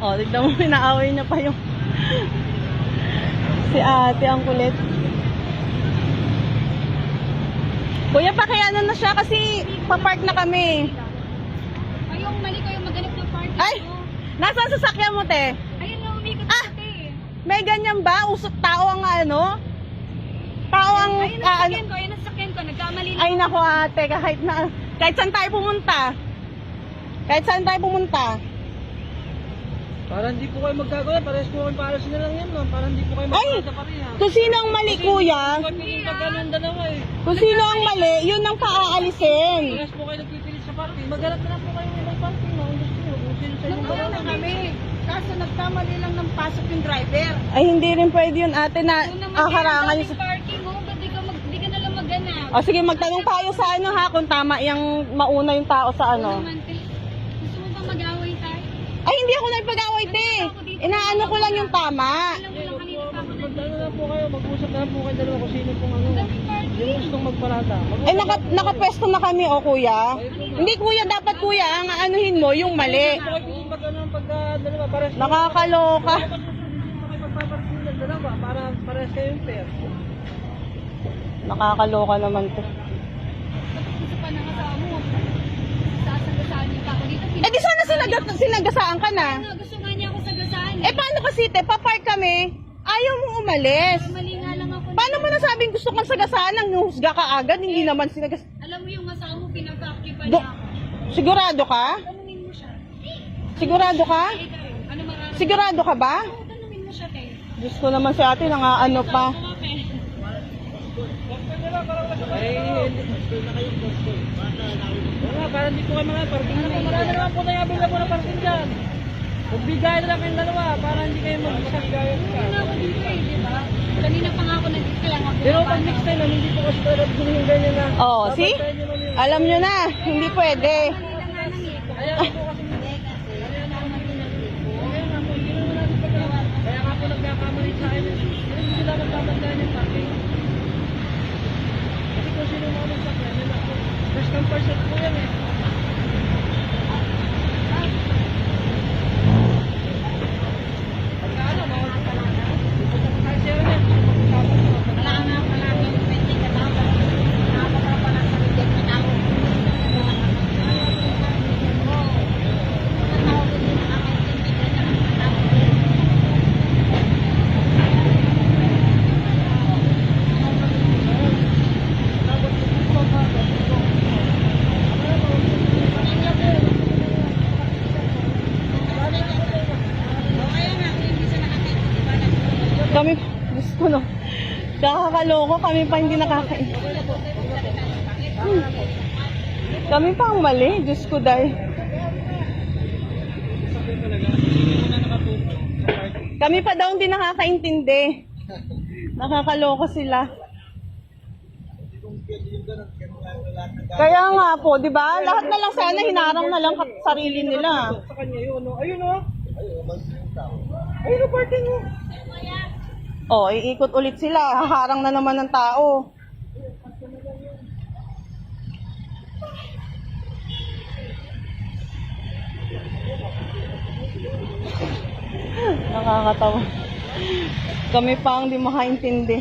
Oh, tignan mo, inaaway niya pa yung si ate, ang kulit. Kuya, pakiano na siya kasi papark na kami. Kayong mali kayong maghanap ng parking. Ay! Nasaan sasakyan mo, te? Ayun na, umikot Ah! natin. May ganyan ba? Usot tao ang ano? Tao ang... Ayun ang sakyan ko, ayun ang sakyan ko. Nagkamali lang. Ay nako ate, kahit saan tayo pumunta. Kahit saan tayo pumunta. Para hindi po kayo magkagawa, parehas po kayo pares na lang yan, ma'am. Para hindi po kayo magkagawa pa rin, ha. Kung sino ang mali, kuya. Hindi po kayo ng dalawa, eh. Kung sino ang mali, yun ang paaalisin. Parehas po kayo nagpipilit sa parking. Maghanap na lang po kayo ng ibang parking, ma'am. Gusto nyo, kung sino sa inyong Nagkala na kami. Kaso nagkamali lang ng pasok yung driver. Ay hindi rin pwede yun ate na Kung naman harangan yung yung... parking, oh, ba't di ka na lang maghanap? O sige, magtanong tayo sa ano ha, kung tama yung mauna yung tao sa ano. Naman, te. Gusto mo bang mag-away tayo? Ay hindi ako nagpag-away te. Inaano ko lang yung tama. Alam mo lang kanina pa ako Magdano lang po kayo, mag-usap na lang po kayo dalawa kung sino pong ano. Yung gustong magparada. Ay nakapwesto na kami o kuya. Hindi kuya, dapat kuya, ang aanuhin mo yung mali. Bakit po mag-ano ng pagka-dalawa, parehas po Nakakaloka. kayo magpaparking ng dalawa, para parehas kayo yung pair. Nakakaloka naman to. gusto pa ng asawa mo. Sasagasaan niyo pa ako dito. Eh di sana sinagasaan ka na. Ano, gusto nga niya ako sagasaan. Eh paano kasi te, papark kami, ayaw mong umalis. Mali nga lang ako. Paano mo nasabing gusto kang sagasaan nang husga ka agad, hindi naman sinagas... Alam mo yung asawa mo, pinag-occupy Do- niya ako. Sigurado ka? Tanungin mo siya. Sigurado ka? Eh, ano mararamdaman? Sigurado ka ba? Oo, tanungin mo siya, te. Diyos ko naman si ate, nangaano pa. Okay. Ay, wala, para hindi po kayo mga parking. Marami naman po na yung available na parking dyan. Magbigay na lang kayong dalawa para hindi kayo mag-isang gaya ka. Ano ako dito eh, di ba? Kanina pa nga ako nagkikailang ako. Pero pag next time, ma'am, hindi po kasi talaga yung ganyan na. Oh, see? Alam nyo na, hindi pwede. Kanina nga nang eh. Kaya po kasi kaya nga po nagkakamali sa akin. Pero hindi dapat babagdahan yung parking. Kasi kung sino mga magsakyan, yun ako. First come first serve po yan eh. Pagkaano, bawal pa talaga. Kahit sa'yo yan. Wala nga pala yung 20 ka na. Nakakata pa lang sa reject na ako. Kami, Diyos ko no. Nakakaloko, kami pa hindi nakakain. Kami pa ang mali, Diyos ko dahil. Kami pa daw hindi nakakaintindi. Nakakaloka sila. Kaya nga po, di ba? Lahat na lang sana hinarang na lang sarili nila. Sa kanya yun, no? Ayun, no? Ayun, no, parking, no? Oh, iikot ulit sila. Haharang na naman ng tao. Nakakatawa. Kami pa ang di makaintindi.